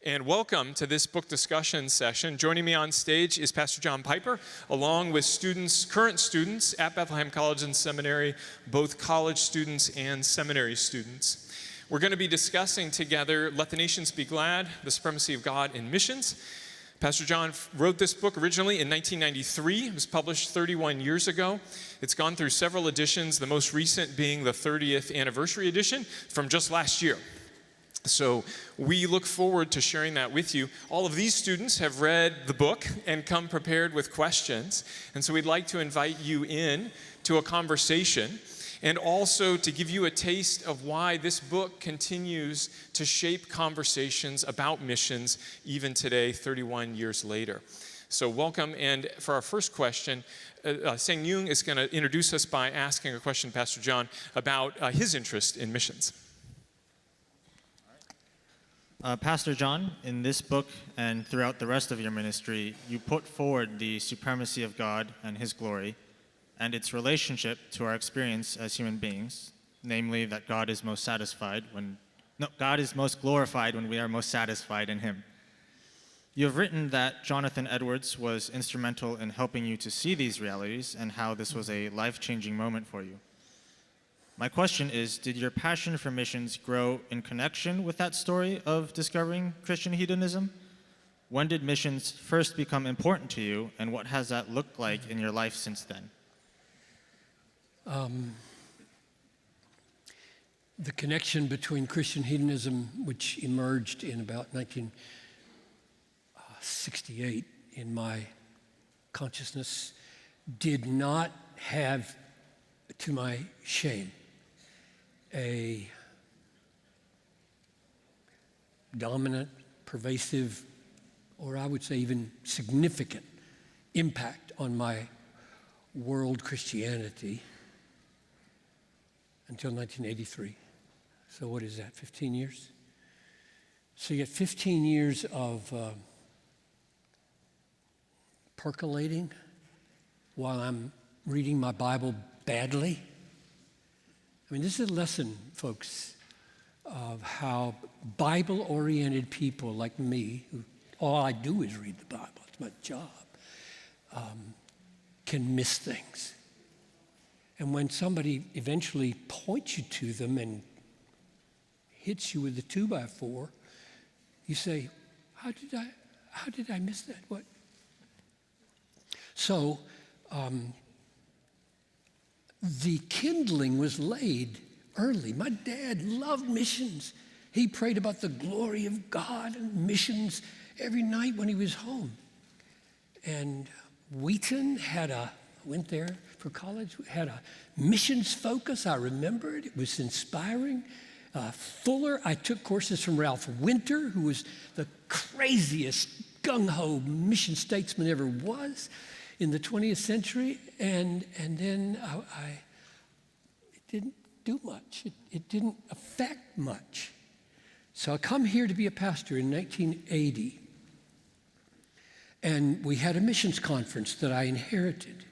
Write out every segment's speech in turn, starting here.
And welcome to this book discussion session. Joining me on stage is Pastor John Piper, along with current students at Bethlehem College and Seminary, both college students and seminary students. We're going to be discussing together, Let the Nations Be Glad, the Supremacy of God in Missions. Pastor John wrote this book originally in 1993. It was published 31 years ago. It's gone through several editions, the most recent being the 30th anniversary edition from just last year. So we look forward to sharing that with you. All of these students have read the book and come prepared with questions. And so we'd like to invite you in to a conversation and also to give you a taste of why this book continues to shape conversations about missions even today, 31 years later. So welcome, and for our first question, Sang Young is going to introduce us by asking a question to Pastor John about his interest in missions. Pastor John, in this book and throughout the rest of your ministry, you put forward the supremacy of God and His glory and its relationship to our experience as human beings, namely that God is most glorified when we are most satisfied in Him. You have written that Jonathan Edwards was instrumental in helping you to see these realities and how this was a life-changing moment for you. My question is, did your passion for missions grow in connection with that story of discovering Christian hedonism? When did missions first become important to you, and what has that looked like in your life since then? The connection between Christian hedonism, which emerged in about 1968 in my consciousness, did not have, to my shame, a dominant, pervasive, or I would say even significant impact on my world Christianity until 1983. So what is that, 15 years? So you get 15 years of percolating while I'm reading my Bible badly. I mean, this is a lesson, folks, of how Bible-oriented people like me, who all I do is read the Bible, it's my job, can miss things. And when somebody eventually points you to them and hits you with a 2x4, you say, how did I miss that? What? So, the kindling was laid early. My dad loved missions. He prayed about the glory of God and missions every night when he was home. And Wheaton went there for college, had a missions focus. I remember it. It was inspiring. Fuller, I took courses from Ralph Winter, who was the craziest gung-ho mission statesman ever was in the 20th century, and then it didn't do much. It didn't affect much. So I come here to be a pastor in 1980, and we had a missions conference that I inherited,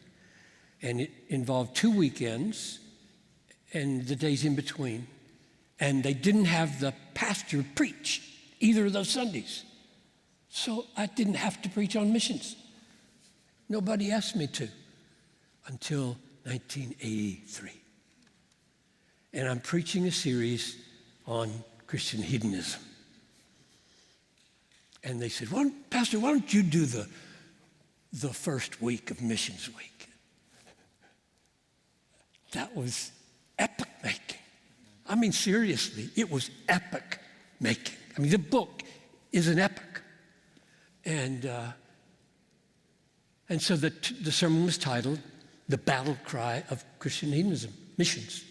and it involved 2 weekends and the days in between, and they didn't have the pastor preach either of those Sundays. So I didn't have to preach on missions. Nobody asked me to until 1983. And I'm preaching a series on Christian hedonism. And they said, Pastor, why don't you do the first week of Missions Week? That was epic making. I mean, seriously, it was epic making. I mean, the book is an epic. And so the sermon was titled, The Battle Cry of Christian Hedonism, Missions.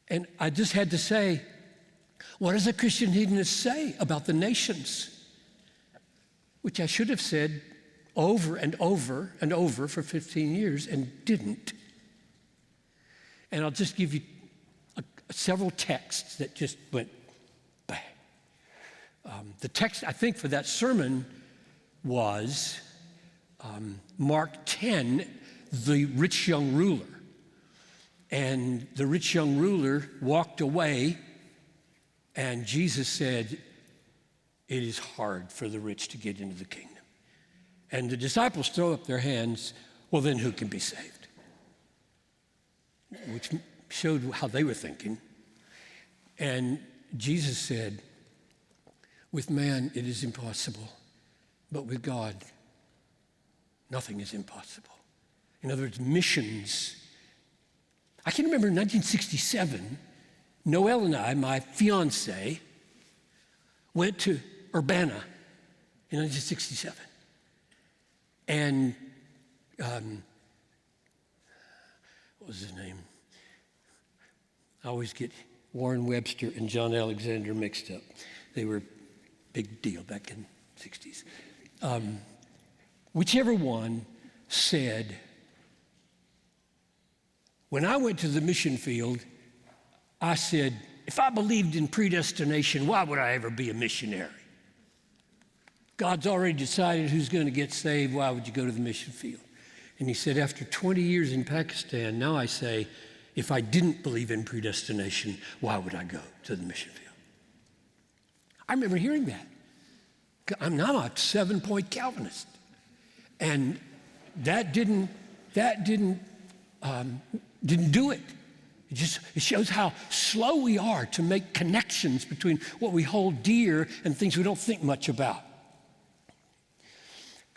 And I just had to say, what does a Christian hedonist say about the nations? Which I should have said over and over and over for 15 years and didn't. And I'll just give you several texts that just went bang. The text, I think, for that sermon was Mark 10, the rich young ruler. And the rich young ruler walked away, and Jesus said, it is hard for the rich to get into the kingdom. And the disciples throw up their hands, well, then who can be saved? Which showed how they were thinking. And Jesus said, with man it is impossible, but with God nothing is impossible. In other words, missions. I can remember in 1967, Noelle and I, my fiance, went to Urbana in 1967. And what was his name? I always get Warren Webster and John Alexander mixed up. They were a big deal back in the 60s. Whichever one said, when I went to the mission field, I said, if I believed in predestination, why would I ever be a missionary? God's already decided who's going to get saved. Why would you go to the mission field? And he said, after 20 years in Pakistan, now I say, if I didn't believe in predestination, why would I go to the mission field? I remember hearing that. I'm now a 7-point Calvinist. And that didn't do it. It shows how slow we are to make connections between what we hold dear and things we don't think much about.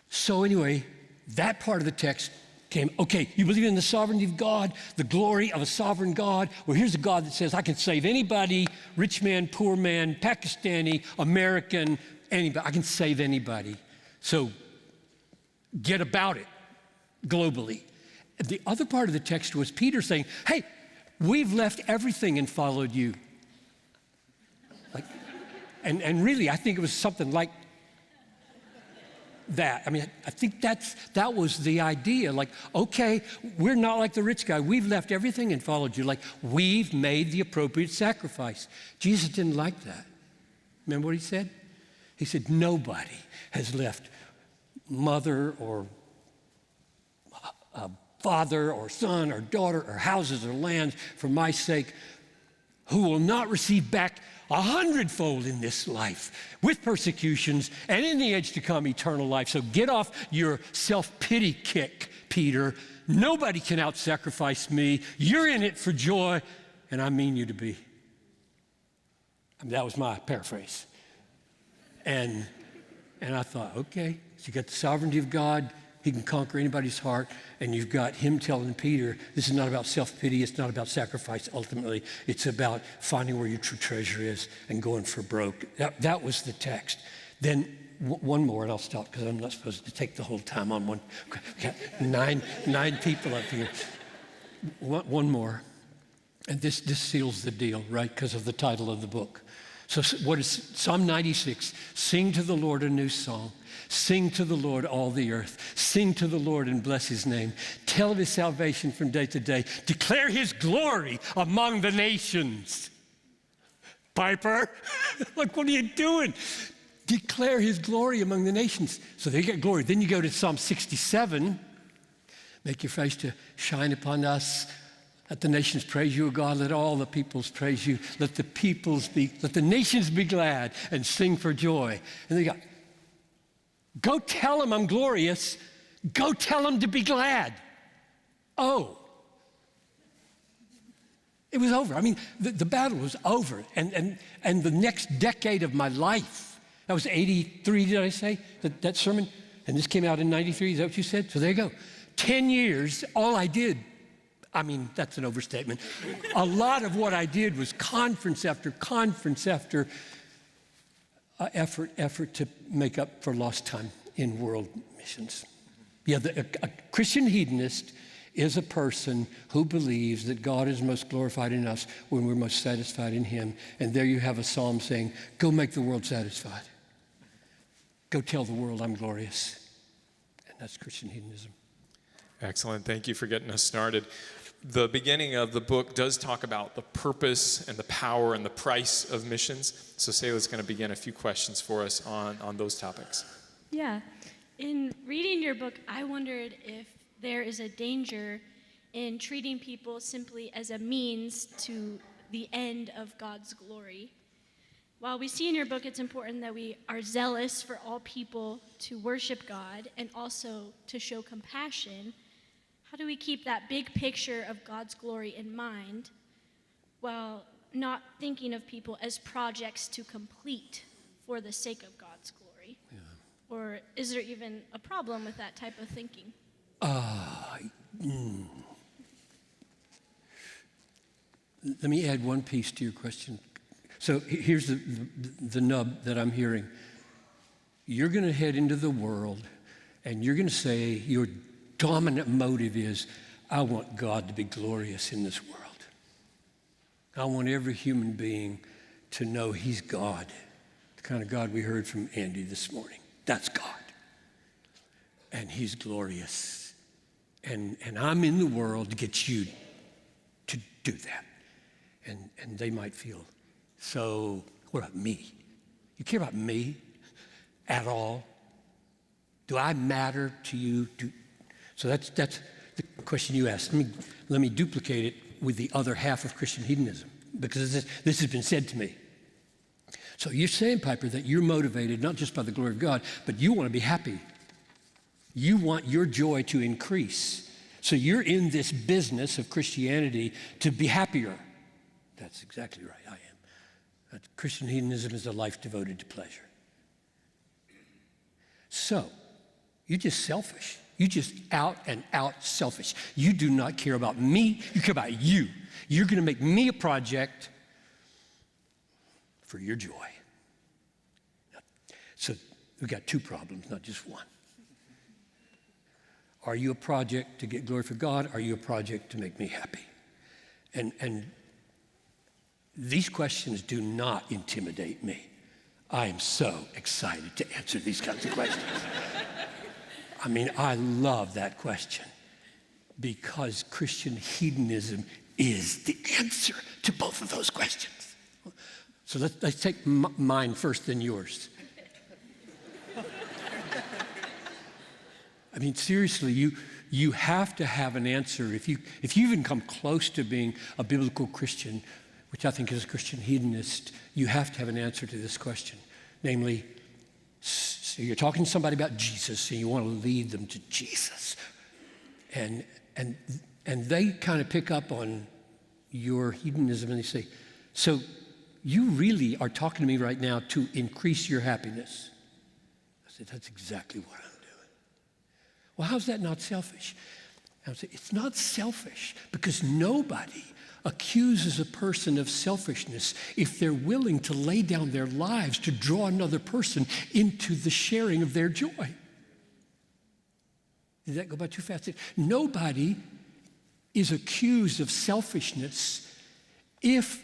So anyway, that part of the text came, okay, you believe in the sovereignty of God, the glory of a sovereign God? Well, here's a God that says, I can save anybody, rich man, poor man, Pakistani, American, anybody. I can save anybody. So get about it globally. The other part of the text was Peter saying, hey, we've left everything and followed you. And really, I think it was something like that. I mean, I think that was the idea. Like, okay, we're not like the rich guy. We've left everything and followed you. Like, we've made the appropriate sacrifice. Jesus didn't like that. Remember what he said? He said, nobody has left mother or father or son or daughter or houses or lands for my sake who will not receive back 100-fold in this life with persecutions and in the age to come eternal life. So get off your self-pity kick, Peter. Nobody can out-sacrifice me. You're in it for joy, and I mean you to be. I mean, that was my paraphrase. And I thought, okay, so you got the sovereignty of God. He can conquer anybody's heart. And you've got him telling Peter, this is not about self-pity. It's not about sacrifice, ultimately. It's about finding where your true treasure is and going for broke. That was the text. Then one more, and I'll stop because I'm not supposed to take the whole time on one. We got nine people up here. One more. And this seals the deal, right, because of the title of the book. So what is Psalm 96? Sing to the Lord a new song. Sing to the Lord, all the earth. Sing to the Lord and bless his name. Tell of his salvation from day to day. Declare his glory among the nations. Piper, look, what are you doing? Declare his glory among the nations. So there you get glory. Then you go to Psalm 67. Make your face to shine upon us. Let the nations praise you, O God. Let all the peoples praise you. Let the nations be glad and sing for joy. And then you go tell them I'm glorious. Go tell them to be glad. Oh. It was over. I mean, the battle was over. And the next decade of my life, that was 83, did I say, that sermon? And this came out in 93, is that what you said? So there you go. 10 years, all I did, I mean, that's an overstatement. A lot of what I did was conference after effort to make up for lost time in world missions. Yeah, a Christian hedonist is a person who believes that God is most glorified in us when we're most satisfied in him. And there you have a psalm saying, go make the world satisfied. Go tell the world I'm glorious. And that's Christian hedonism. Excellent. Thank you for getting us started. The beginning of the book does talk about the purpose and the power and the price of missions. So Selah's going to begin a few questions for us on those topics. Yeah. In reading your book, I wondered if there is a danger in treating people simply as a means to the end of God's glory. while we see in your book it's important that we are zealous for all people to worship God and also to show compassion, how do we keep that big picture of God's glory in mind while not thinking of people as projects to complete for the sake of God's glory? Yeah. Or is there even a problem with that type of thinking? Let me add one piece to your question. So here's the nub that I'm hearing. You're going to head into the world and you're going to say your dominant motive is, I want God to be glorious in this world. I want every human being to know he's God, the kind of God we heard from Andy this morning. That's God. And he's glorious. And I'm in the world to get you to do that. And they might feel, so what about me? You care about me at all? Do I matter to you? So that's the question you asked. Let me duplicate it with the other half of Christian hedonism, because this has been said to me. So you're saying, Piper, that you're motivated not just by the glory of God, but you want to be happy. You want your joy to increase. So you're in this business of Christianity to be happier. That's exactly right, I am. Christian hedonism is a life devoted to pleasure. So, you're just selfish. You're just out and out selfish. You do not care about me, you care about you. You're going to make me a project for your joy. So, we've got two problems, not just one. Are you a project to get glory for God? Are you a project to make me happy? And these questions do not intimidate me. I am so excited to answer these kinds of questions. I mean, I love that question because Christian hedonism is the answer to both of those questions. So let's take mine first, then yours. I mean, seriously, you have to have an answer. If you even come close to being a biblical Christian, which I think is a Christian hedonist, you have to have an answer to this question. Namely, so you're talking to somebody about Jesus and you want to lead them to Jesus. And they kind of pick up on your hedonism and they say, so you really are talking to me right now to increase your happiness. I said, that's exactly what I'm doing. Well, how's that not selfish? I would say, it's not selfish because nobody accuses a person of selfishness if they're willing to lay down their lives to draw another person into the sharing of their joy. Did that go by too fast? Nobody is accused of selfishness if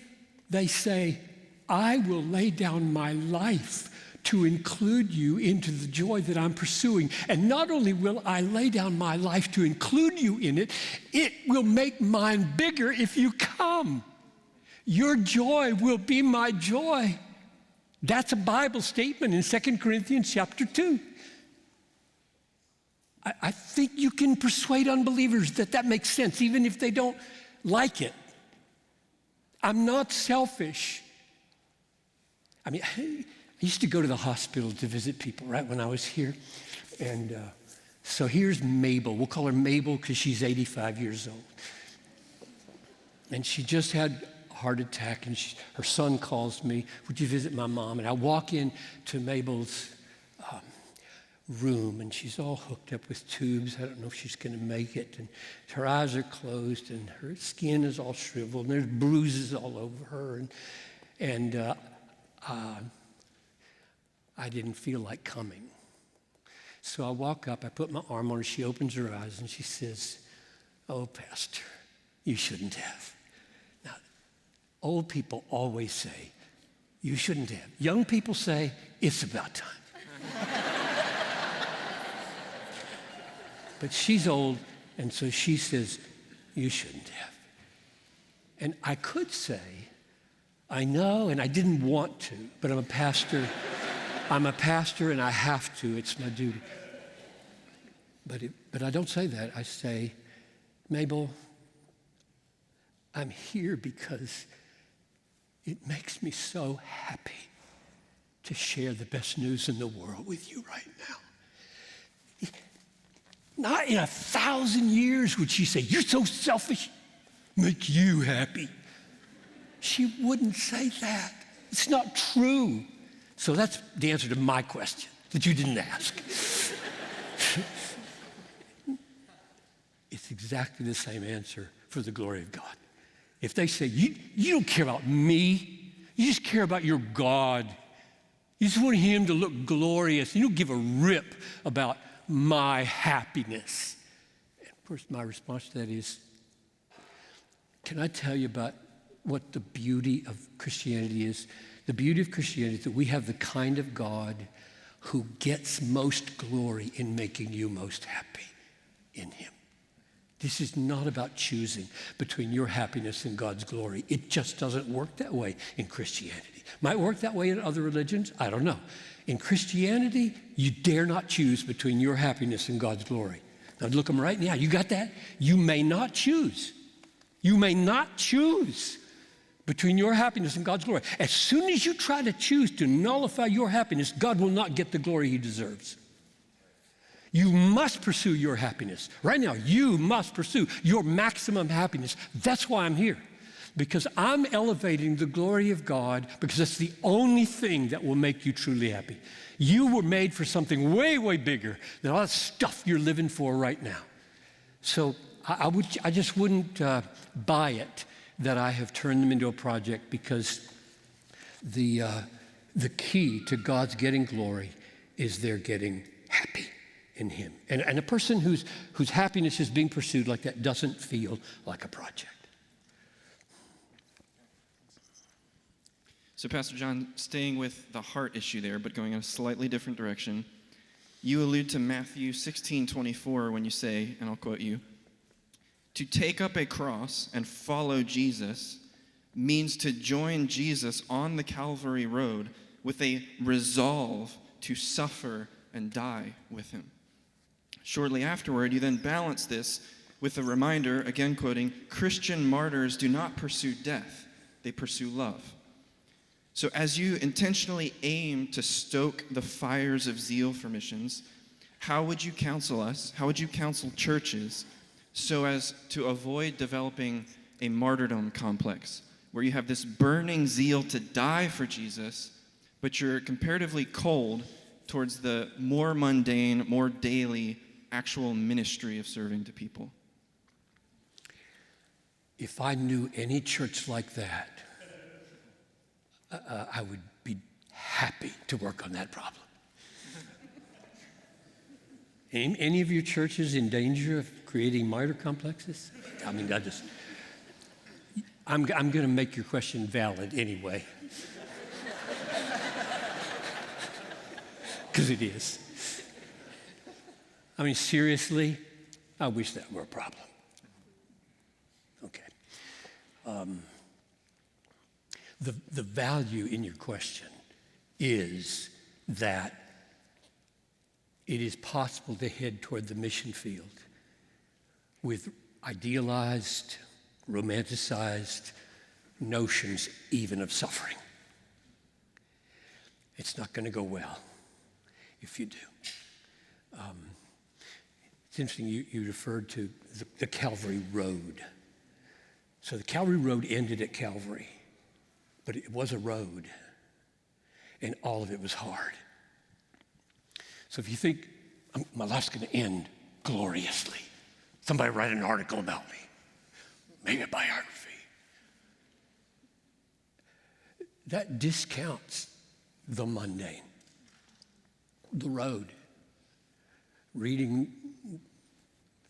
they say, I will lay down my life to include you into the joy that I'm pursuing. And not only will I lay down my life to include you in it, it will make mine bigger if you come. Your joy will be my joy. That's a Bible statement in 2 Corinthians chapter 2. I think you can persuade unbelievers that makes sense, even if they don't like it. I'm not selfish. I mean, I used to go to the hospital to visit people, right, when I was here. And so here's Mabel. We'll call her Mabel because she's 85 years old. And she just had a heart attack, and her son calls me, would you visit my mom? And I walk in to Mabel's room, and she's all hooked up with tubes. I don't know if she's going to make it. And her eyes are closed, and her skin is all shriveled, and there's bruises all over her. And I didn't feel like coming. So I walk up, I put my arm on her, she opens her eyes, and she says, oh, Pastor, you shouldn't have. Now, old people always say, you shouldn't have. Young people say, it's about time. But she's old, and so she says, you shouldn't have. And I could say, I know, and I didn't want to, but I'm a pastor. I'm a pastor, and I have to. It's my duty. But I don't say that. I say, Mabel, I'm here because it makes me so happy to share the best news in the world with you right now. Not in 1,000 years would she say, "You're so selfish, make you happy." She wouldn't say that. It's not true. So that's the answer to my question that you didn't ask. It's exactly the same answer for the glory of God. If they say, you don't care about me, you just care about your God. You just want him to look glorious. You don't give a rip about my happiness. And of course, my response to that is, can I tell you about what the beauty of Christianity is? The beauty of Christianity is that we have the kind of God who gets most glory in making you most happy in him. This is not about choosing between your happiness and God's glory. It just doesn't work that way in Christianity. Might work that way in other religions, I don't know. In Christianity, you dare not choose between your happiness and God's glory. Now look them right now. You got that? You may not choose. You may not choose between your happiness and God's glory. As soon as you try to choose to nullify your happiness, God will not get the glory he deserves. You must pursue your happiness. Right now, you must pursue your maximum happiness. That's why I'm here. Because I'm elevating the glory of God, because that's the only thing that will make you truly happy. You were made for something way, way bigger than all that stuff you're living for right now. So I just wouldn't buy it that I have turned them into a project, because the key to God's getting glory is they're getting happy in him. And a person whose happiness is being pursued like that doesn't feel like a project. So Pastor John, staying with the heart issue there, but going in a slightly different direction, you allude to Matthew 16:24 when you say, and I'll quote you, "To take up a cross and follow Jesus means to join Jesus on the Calvary road with a resolve to suffer and die with him." Shortly afterward, you then balance this with a reminder, again quoting, "Christian martyrs do not pursue death, they pursue love." So as you intentionally aim to stoke the fires of zeal for missions, how would you counsel us, how would you counsel churches so as to avoid developing a martyrdom complex where you have this burning zeal to die for Jesus, but you're comparatively cold towards the more mundane, more daily, actual ministry of serving to people? If I knew any church like that, I would be happy to work on that problem. Any of your churches in danger of creating martyr complexes? I mean, I'm going to make your question valid anyway. Because it is. I mean, seriously, I wish that were a problem. Okay. The value in your question is that it is possible to head toward the mission field with idealized, romanticized notions even of suffering. It's not going to go well if you do. It's interesting you referred to the Calvary Road. So the Calvary Road ended at Calvary, but it was a road, and all of it was hard. So if you think, my life's going to end gloriously, somebody write an article about me, maybe a biography. That discounts the mundane, the road, reading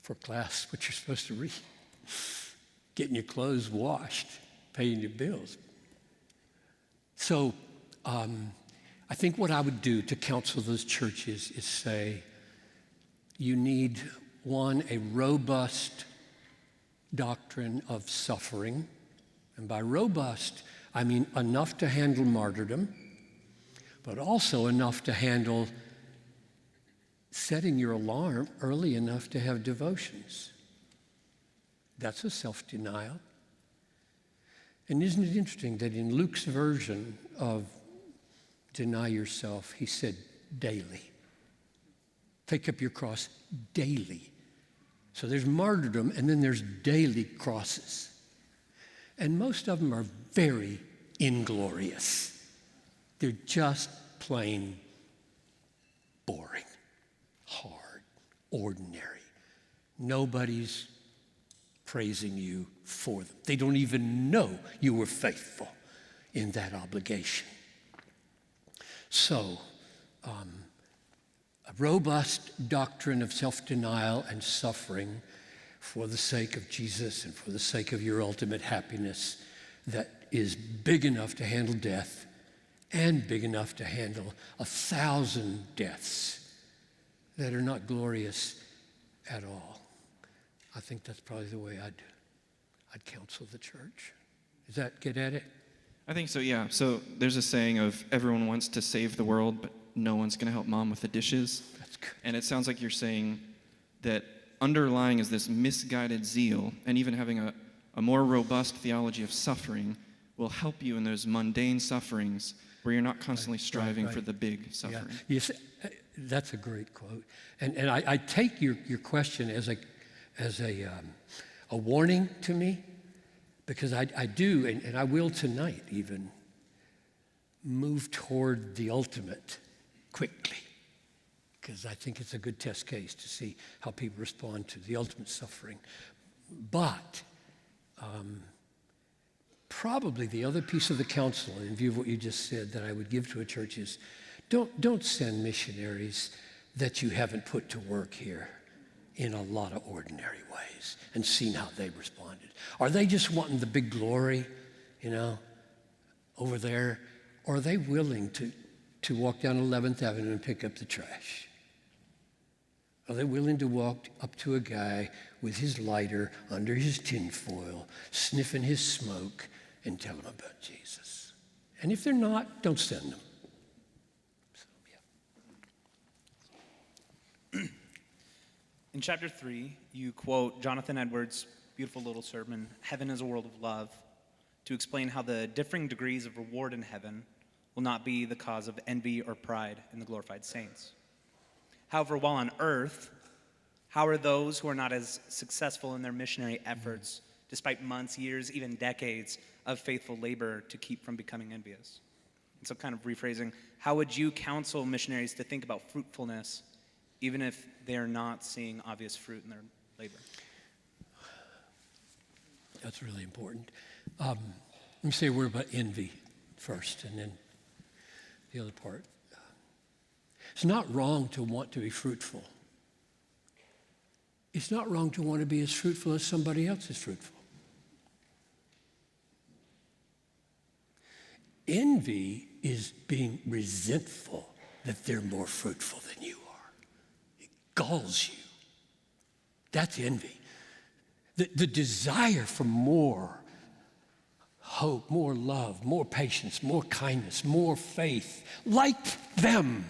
for class what you're supposed to read, getting your clothes washed, paying your bills. So I think what I would do to counsel those churches is say, you need, one, a robust doctrine of suffering. And by robust, I mean enough to handle martyrdom, but also enough to handle setting your alarm early enough to have devotions. That's a self-denial. And isn't it interesting that in Luke's version of deny yourself, he said, daily. Take up your cross daily. So there's martyrdom, and then there's daily crosses. And most of them are very inglorious. They're just plain boring, hard, ordinary. Nobody's praising you for them. They don't even know you were faithful in that obligation. So, a robust doctrine of self-denial and suffering for the sake of Jesus and for the sake of your ultimate happiness that is big enough to handle death and big enough to handle 1,000 deaths that are not glorious at all. I think that's probably the way I'd counsel the church. Does that get at it? I think so, yeah. So there's a saying of everyone wants to save the world, but no one's going to help mom with the dishes. That's good. And it sounds like you're saying that underlying is this misguided zeal, and even having a more robust theology of suffering will help you in those mundane sufferings where you're not constantly striving for the big suffering. Yeah. Yes, that's a great quote. And I take your question as a warning to me, because I do, and I will tonight even, move toward the ultimate quickly, because I think it's a good test case to see how people respond to the ultimate suffering. But probably the other piece of the counsel, in view of what you just said, that I would give to a church is don't send missionaries that you haven't put to work here in a lot of ordinary ways and seen how they responded. Are they just wanting the big glory, over there? Or are they willing to walk down 11th Avenue and pick up the trash? Are they willing to walk up to a guy with his lighter under his tinfoil, sniffing his smoke, and tell him about Jesus? And if they're not, don't send them. So, yeah. In chapter 3, you quote Jonathan Edwards' beautiful little sermon, Heaven is a World of Love, to explain how the differing degrees of reward in heaven will not be the cause of envy or pride in the glorified saints. However, while on earth, how are those who are not as successful in their missionary efforts, despite months, years, even decades of faithful labor, to keep from becoming envious? And so, kind of rephrasing, how would you counsel missionaries to think about fruitfulness, even if they're not seeing obvious fruit in their labor? That's really important. Let me say a word about envy first, and then the other part. It's not wrong to want to be fruitful. It's not wrong to want to be as fruitful as somebody else is fruitful. Envy is being resentful that they're more fruitful than you are. It galls you. That's envy. The desire for more hope, more love, more patience, more kindness, more faith, like them.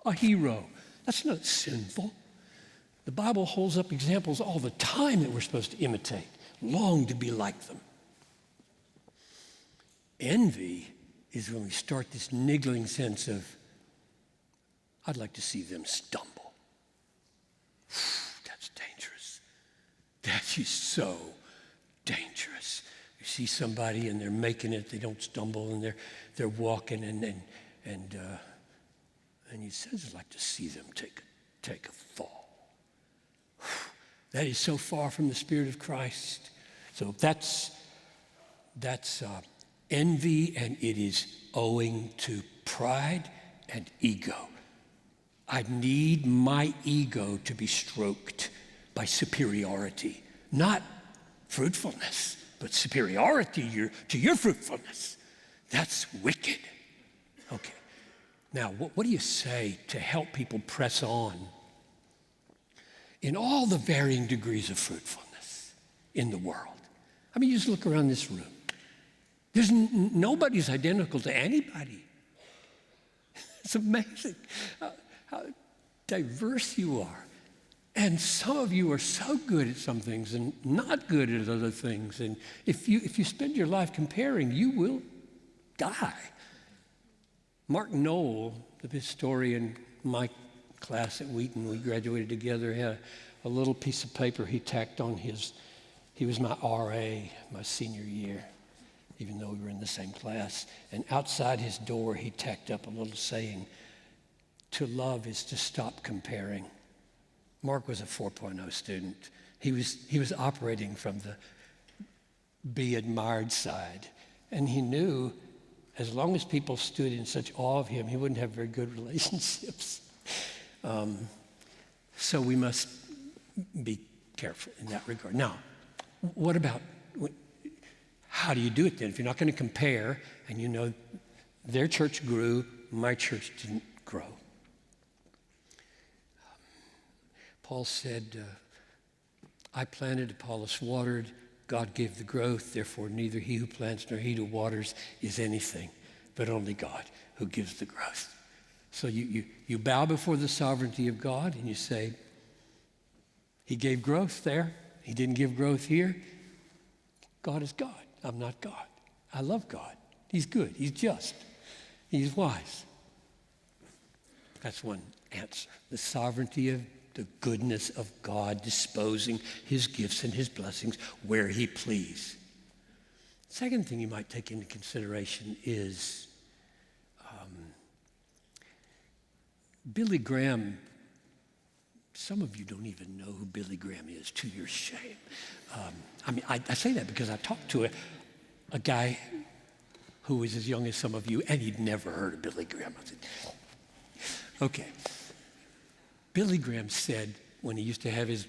A hero. That's not sinful. The Bible holds up examples all the time that we're supposed to imitate, long to be like them. Envy is when we start this niggling sense of, I'd like to see them stumble. That's dangerous. That is so dangerous. You see somebody and they're making it, they don't stumble, and they're walking, and you says, I'd like to see them take a fall. That is so far from the Spirit of Christ. So that's envy, and it is owing to pride and ego. I need my ego to be stroked by superiority, not fruitfulness, but superiority to your fruitfulness. That's wicked. Okay. Now, what do you say to help people press on in all the varying degrees of fruitfulness in the world? I mean, you just look around this room. There's nobody's identical to anybody. It's amazing how diverse you are. And some of you are so good at some things and not good at other things. And if you spend your life comparing, you will die. Mark Knoll, the historian, my class at Wheaton, we graduated together, had a little piece of paper he tacked on he was my RA my senior year, even though we were in the same class. And outside his door, he tacked up a little saying, "To love is to stop comparing." Mark was a 4.0 student. He was operating from the be admired side. And he knew as long as people stood in such awe of him, he wouldn't have very good relationships. So we must be careful in that regard. Now, what about, how do you do it then? If you're not going to compare, and you know their church grew, my church didn't grow. Paul said, I planted, Apollos watered, God gave the growth, therefore neither he who plants nor he who waters is anything, but only God who gives the growth. So you bow before the sovereignty of God and you say, he gave growth there, he didn't give growth here. God is God, I'm not God. I love God, he's good, he's just, he's wise. That's one answer, the sovereignty of the goodness of God disposing his gifts and his blessings where he please. Second thing you might take into consideration is Billy Graham. Some of you don't even know who Billy Graham is, to your shame. I say that because I talked to a guy who was as young as some of you, and he'd never heard of Billy Graham. I said, okay. Billy Graham said when he used to have his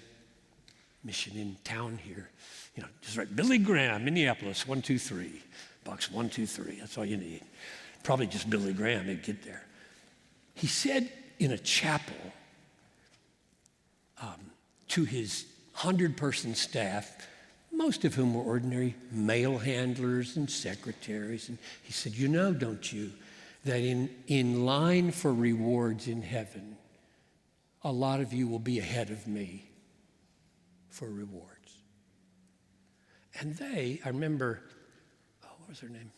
mission in town here, just write Billy Graham, Minneapolis, 123, box 123. That's all you need. Probably just Billy Graham, he'd get there. He said in a chapel to his 100-person staff, most of whom were ordinary mail handlers and secretaries, and he said, don't you, that in line for rewards in heaven, a lot of you will be ahead of me for rewards. And I remember, what was her name?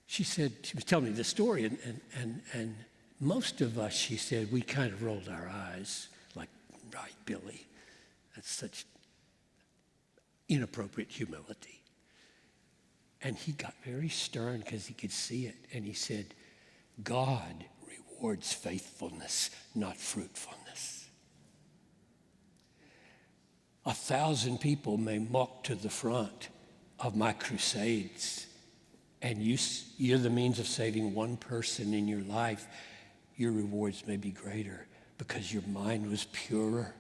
She said, she was telling me this story, and most of us, she said, we kind of rolled our eyes, like, right, Billy, that's such inappropriate humility. And he got very stern because he could see it, and he said, God rewards faithfulness, not fruitfulness. 1,000 people may walk to the front of my crusades, and you're the means of saving one person in your life. Your rewards may be greater because your mind was purer.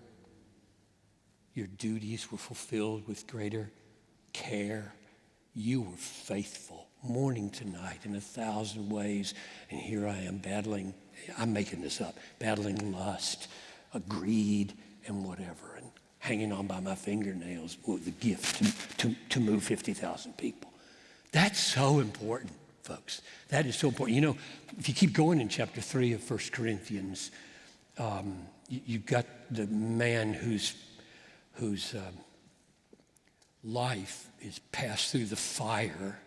Your duties were fulfilled with greater care. You were faithful morning to night in 1,000 ways, and here I am battling, I'm making this up, battling lust, greed, and whatever, and hanging on by my fingernails with the gift to move 50,000 people. That's so important, folks. That is so important. If you keep going in chapter 3 of 1 Corinthians, you've got the man whose life is passed through the fire,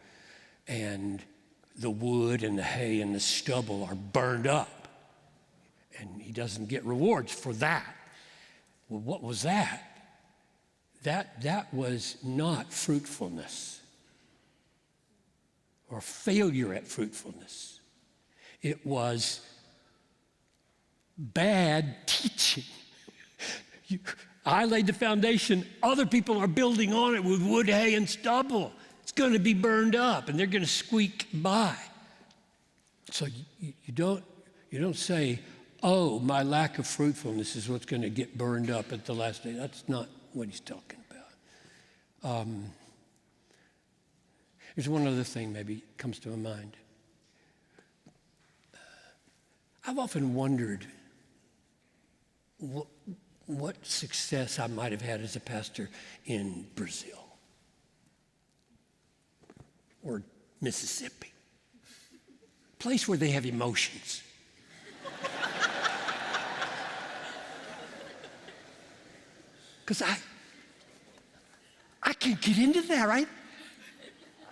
and the wood and the hay and the stubble are burned up, and he doesn't get rewards for that. Well, what was that? That was not fruitfulness or failure at fruitfulness. It was bad teaching. I laid the foundation. Other people are building on it with wood, hay, and stubble. It's going to be burned up, and they're going to squeak by. So you don't say, oh, my lack of fruitfulness is what's going to get burned up at the last day. That's not what he's talking about. There's one other thing maybe comes to my mind. I've often wondered what success I might have had as a pastor in Brazil or Mississippi, place where they have emotions. Because I can't get into that, right?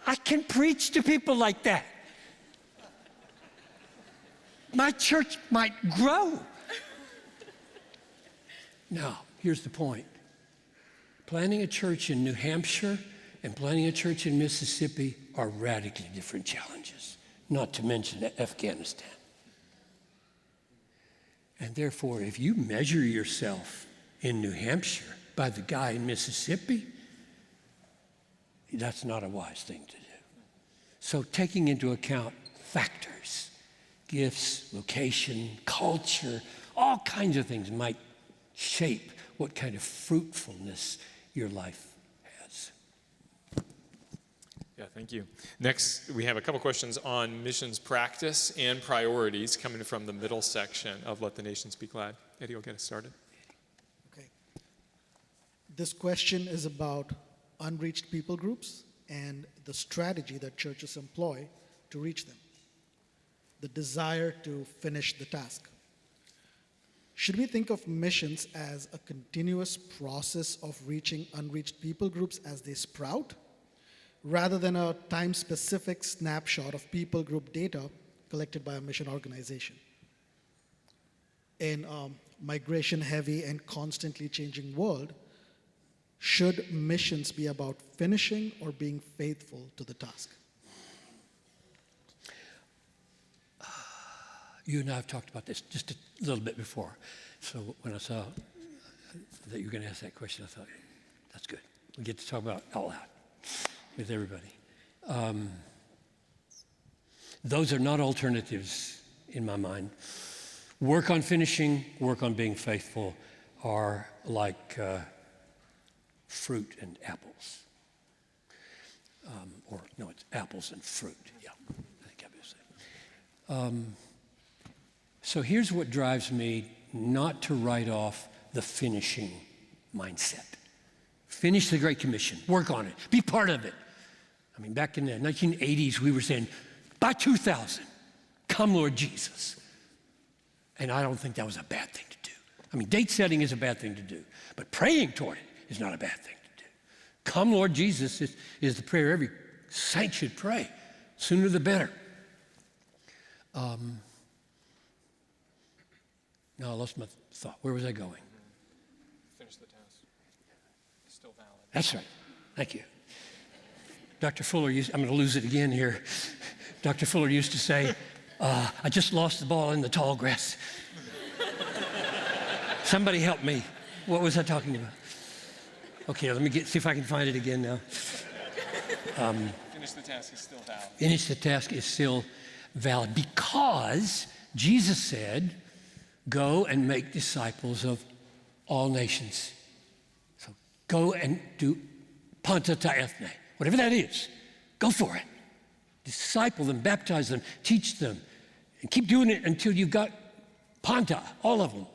I can preach to people like that. my church might grow. Now, here's the point. Planting a church in New Hampshire and planting a church in Mississippi are radically different challenges, not to mention Afghanistan. And therefore, if you measure yourself in New Hampshire by the guy in Mississippi, that's not a wise thing to do. So taking into account factors, gifts, location, culture, all kinds of things might shape what kind of fruitfulness your life has. Yeah, thank you. Next, we have a couple questions on missions practice and priorities coming from the middle section of Let the Nations Be Glad. Eddie will get us started. Okay. This question is about unreached people groups and the strategy that churches employ to reach them. The desire to finish the task. Should we think of missions as a continuous process of reaching unreached people groups as they sprout, rather than a time-specific snapshot of people group data collected by a mission organization? In a migration-heavy and constantly changing world, should missions be about finishing or being faithful to the task? You and I have talked about this just a little bit before. So when I saw that you were going to ask that question, I thought, that's good. We get to talk about it out loud with everybody. Those are not alternatives in my mind. Work on finishing, work on being faithful are like fruit and apples. Or no, it's apples and fruit. Yeah, I think I better say. So here's what drives me not to write off the finishing mindset. Finish the Great Commission. Work on it. Be part of it. I mean, back in the 1980s, we were saying, by 2000, come Lord Jesus. And I don't think that was a bad thing to do. I mean, date setting is a bad thing to do, but praying toward it is not a bad thing to do. Come Lord Jesus is the prayer every saint should pray. Sooner the better. No, I lost my thought. Where was I going? Finish the task. Still valid. That's right. Thank you. Dr. Fuller I'm going to lose it again here. Dr. Fuller used to say, I just lost the ball in the tall grass. Somebody help me. What was I talking about? Okay, let me see if I can find it again now. Finish the task is still valid. Finish the task is still valid because Jesus said, go and make disciples of all nations. So go and do panta ta ethne, whatever that is. Go for it. Disciple them, baptize them, teach them, and keep doing it until you've got panta, all of them.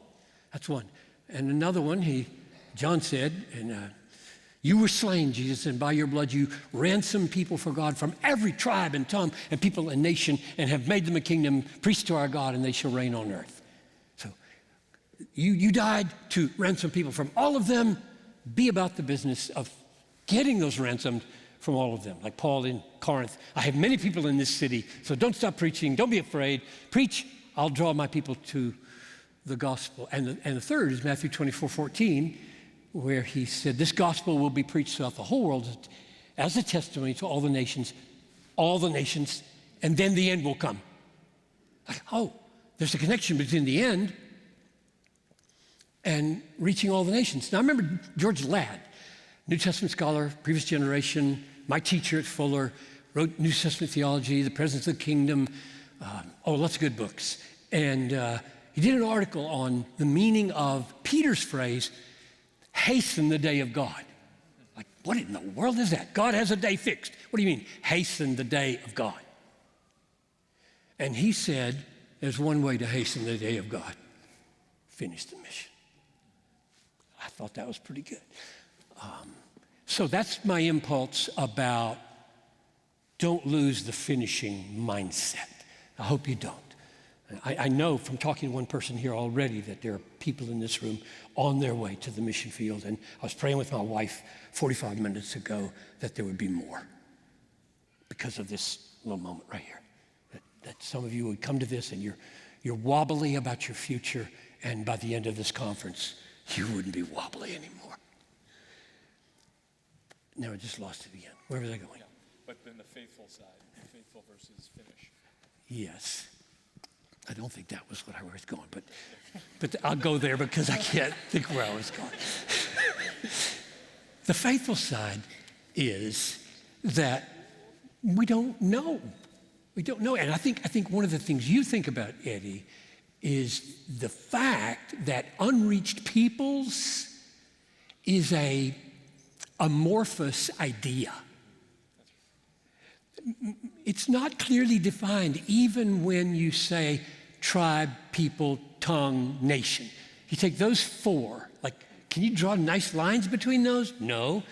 That's one. And another one, John said, you were slain, Jesus, and by your blood you ransomed people for God from every tribe and tongue and people and nation and have made them a kingdom, priests to our God, and they shall reign on earth. So you died to ransom people from all of them. Be about the business of getting those ransomed from all of them. Like Paul in Corinth, I have many people in this city, so don't stop preaching. Don't be afraid. Preach. I'll draw my people to the gospel. And the third is Matthew 24:14, where he said, this gospel will be preached throughout the whole world as a testimony to all the nations, and then the end will come. Like, oh, there's a connection between the end and reaching all the nations. Now, I remember George Ladd, New Testament scholar, previous generation, my teacher at Fuller, wrote New Testament theology, The Presence of the Kingdom, lots of good books. And he did an article on the meaning of Peter's phrase, hasten the day of God. Like, what in the world is that? God has a day fixed. What do you mean, hasten the day of God? And he said, there's one way to hasten the day of God. Finish the mission. I thought that was pretty good. So that's my impulse about don't lose the finishing mindset. I hope you don't. I know from talking to one person here already that there are people in this room on their way to the mission field. And I was praying with my wife 45 minutes ago that there would be more because of this little moment right here. That some of you would come to this and You're wobbly about your future, and by the end of this conference, you wouldn't be wobbly anymore. Now I just lost it again. Where was I going? Yeah, but then the faithful side, faithful versus finish. Yes. I don't think that was what I was going, but I'll go there because I can't think where I was going. The faithful side is that we don't know. We don't know. And I think one of the things you think about, Eddie, is the fact that unreached peoples is a amorphous idea. It's not clearly defined even when you say tribe, people, tongue, nation. You take those four, like, can you draw nice lines between those? No.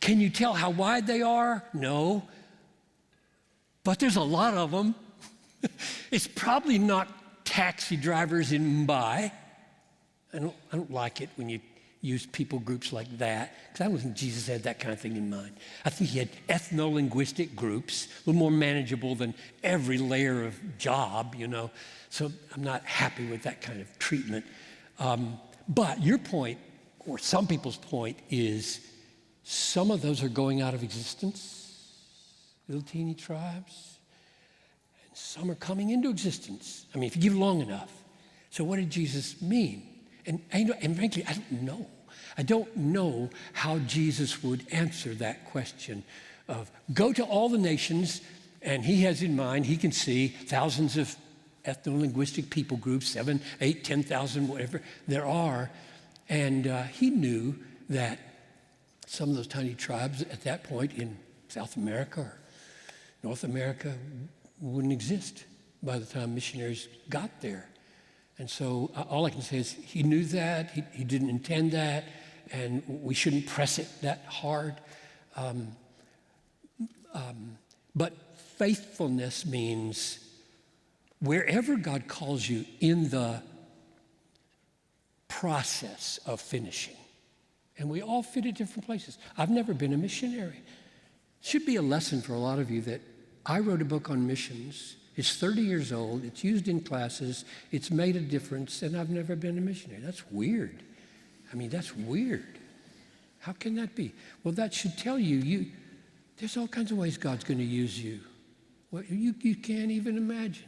Can you tell how wide they are? No. But there's a lot of them. It's probably not taxi drivers in Mumbai. I don't like it when you use people groups like that, because I don't think Jesus had that kind of thing in mind. I think he had ethno-linguistic groups, a little more manageable than every layer of job, you know. So I'm not happy with that kind of treatment. But your point, or some people's point, is some of those are going out of existence, little teeny tribes, and some are coming into existence. I mean, if you give long enough. So what did Jesus mean? And frankly, I don't know. I don't know how Jesus would answer that question of go to all the nations, and he has in mind, he can see thousands of ethno-linguistic people groups, 7, 8, 10,000, whatever there are. And he knew that some of those tiny tribes at that point in South America or North America wouldn't exist by the time missionaries got there. And so all I can say is he knew that, he didn't intend that, and we shouldn't press it that hard. But faithfulness means wherever God calls you in the process of finishing, and we all fit at different places. I've never been a missionary. It should be a lesson for a lot of you that I wrote a book on missions. It's 30 years old, it's used in classes, it's made a difference, and I've never been a missionary. That's weird. I mean, that's weird. How can that be? Well, that should tell you, there's all kinds of ways God's going to use you. Well, you can't even imagine.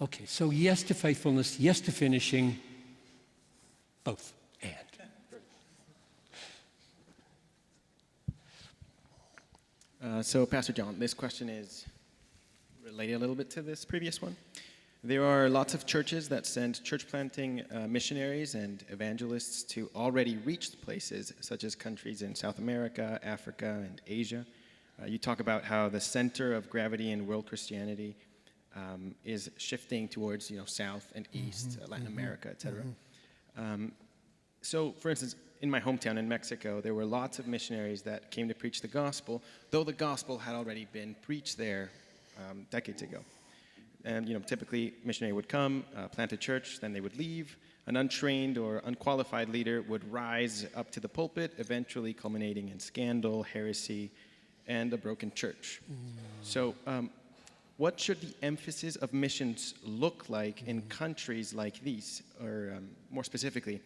Okay, so yes to faithfulness, yes to finishing, both, and. So, Pastor John, this question is related a little bit to this previous one. There are lots of churches that send church planting missionaries and evangelists to already reached places, such as countries in South America, Africa, and Asia. You talk about how the center of gravity in world Christianity is shifting towards, South and East, Latin America, etc. So, for instance, in my hometown in Mexico, there were lots of missionaries that came to preach the gospel, though the gospel had already been preached there decades ago. And, typically, missionary would come, plant a church, then they would leave. An untrained or unqualified leader would rise up to the pulpit, eventually culminating in scandal, heresy, and a broken church. So, what should the emphasis of missions look like in countries like these? Or more specifically,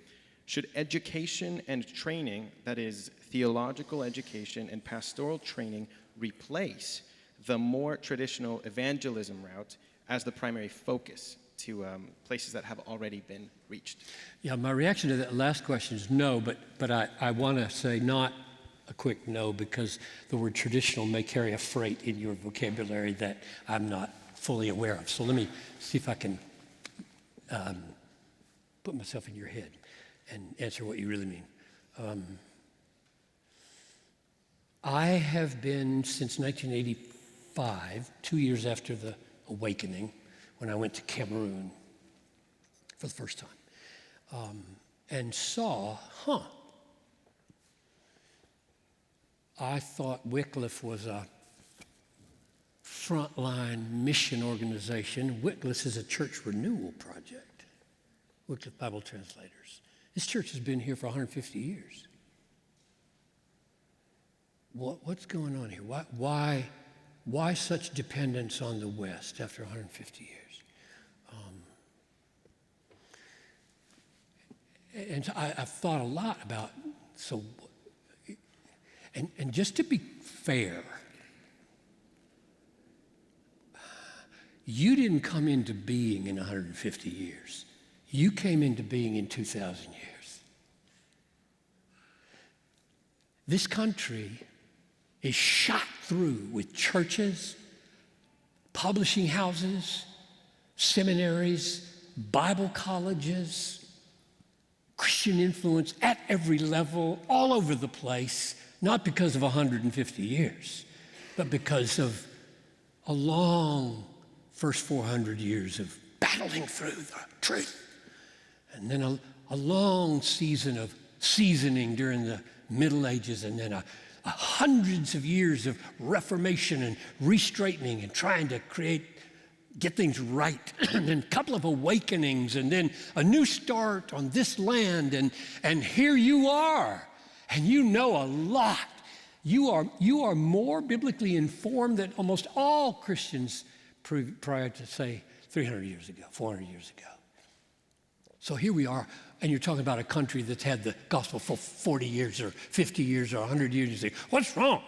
should education and training, that is, theological education and pastoral training, replace the more traditional evangelism route as the primary focus to places that have already been reached? Yeah, my reaction to that last question is no, but I want to say not a quick no, because the word traditional may carry a freight in your vocabulary that I'm not fully aware of. So let me see if I can put myself in your head and answer what you really mean. I have been, since 1985, 2 years after the awakening, when I went to Cameroon for the first time, and saw, I thought Wycliffe was a frontline mission organization. Wycliffe is a church renewal project, Wycliffe Bible Translators. This church has been here for 150 years. What's going on here? Why such dependence on the West after 150 years? And so I've thought a lot about, so, and just to be fair, you didn't come into being in 150 years. You came into being in 2,000 years. This country is shot through with churches, publishing houses, seminaries, Bible colleges, Christian influence at every level, all over the place, not because of 150 years, but because of a long first 400 years of battling through the truth. And then a long season of seasoning during the Middle Ages, and then a hundreds of years of reformation and restraightening and trying to get things right, and then a couple of awakenings, and then a new start on this land, and here you are, and you know a lot. You are more biblically informed than almost all Christians prior to, say, 300 years ago, 400 years ago. So here we are, and you're talking about a country that's had the gospel for 40 years or 50 years or 100 years. You say, what's wrong?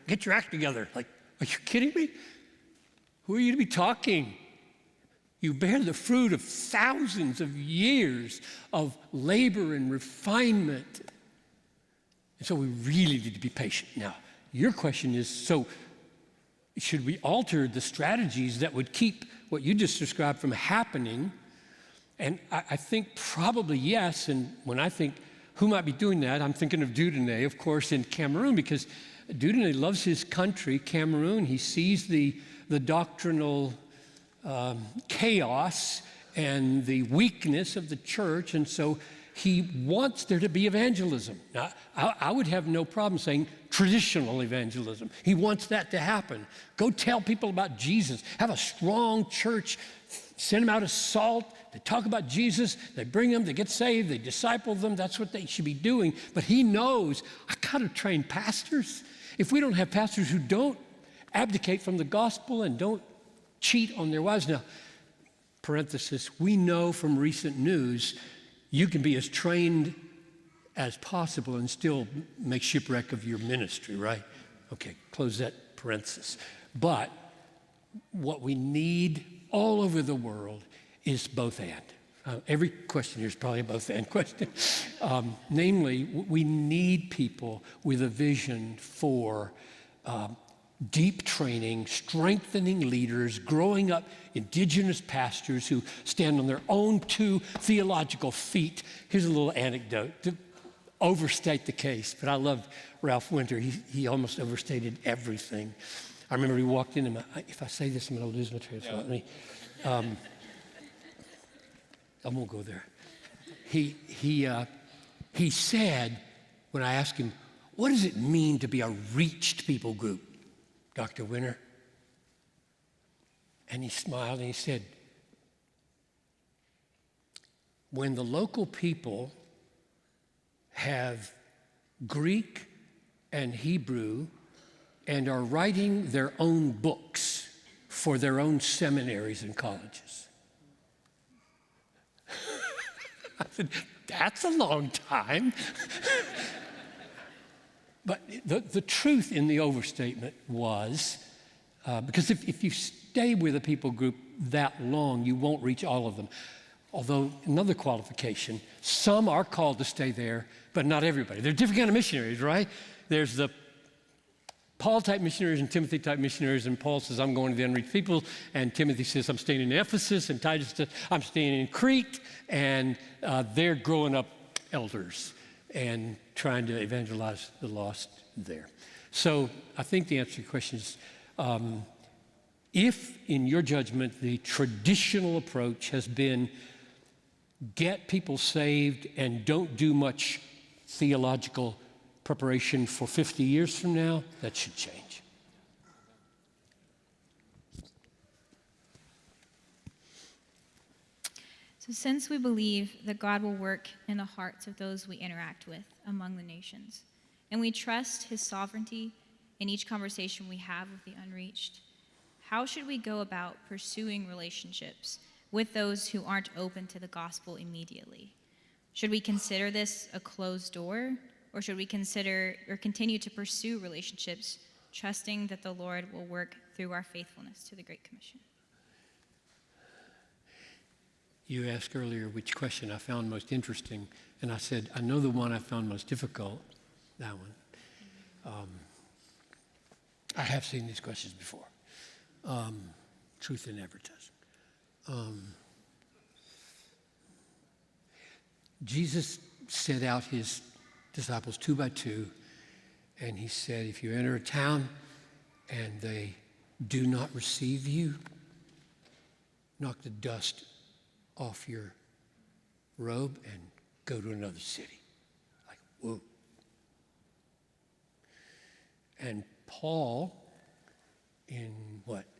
Get your act together. Like, are you kidding me? Who are you to be talking? You bear the fruit of thousands of years of labor and refinement. And so we really need to be patient. Now, your question is, so should we alter the strategies that would keep what you just described from happening? And I think probably yes. And when I think who might be doing that, I'm thinking of Dudene, of course, in Cameroon, because Dudene loves his country, Cameroon. He sees the doctrinal chaos and the weakness of the church, and so he wants there to be evangelism. Now, I would have no problem saying traditional evangelism. He wants that to happen. Go tell people about Jesus. Have a strong church. Send them out as salt. They talk about Jesus. They bring them. They get saved. They disciple them. That's what they should be doing. But he knows, I got to train pastors. If we don't have pastors who don't abdicate from the gospel and don't cheat on their wives. Now, parenthesis, we know from recent news you can be as trained as possible and still make shipwreck of your ministry, right? Okay, close that parenthesis. But what we need all over the world is both and. Every question here is probably a both and question. Namely, we need people with a vision for deep training, strengthening leaders, growing up indigenous pastors who stand on their own two theological feet. Here's a little anecdote to overstate the case, but I loved Ralph Winter. He almost overstated everything. I remember he walked in, and if I say this, I'm going to lose my train of thought. I won't go there. He said, when I asked him, what does it mean to be a reached people group, Dr. Winter? And he smiled and he said, when the local people have Greek and Hebrew and are writing their own books for their own seminaries and colleges. I said, that's a long time. But the truth in the overstatement was, because if you stay with a people group that long, you won't reach all of them. Although, another qualification, some are called to stay there, but not everybody. There are different kind of missionaries, right? There's the Paul-type missionaries and Timothy-type missionaries, and Paul says, I'm going to the unreached people, and Timothy says, I'm staying in Ephesus, and Titus says, I'm staying in Crete, and they're growing up elders and trying to evangelize the lost there. So I think the answer to your question is, if, in your judgment, the traditional approach has been get people saved and don't do much theological preparation for 50 years from now, that should change. So since we believe that God will work in the hearts of those we interact with among the nations, and we trust his sovereignty in each conversation we have with the unreached, how should we go about pursuing relationships with those who aren't open to the gospel immediately? Should we consider this a closed door, or should we consider or continue to pursue relationships, trusting that the Lord will work through our faithfulness to the Great Commission? You asked earlier which question I found most interesting, and I said, I know the one I found most difficult, that one. I have seen these questions before. Truth in advertising. Jesus set out his disciples 2 by 2, and he said, if you enter a town and they do not receive you, knock the dust off your robe and go to another city. Like, whoa. And Paul, in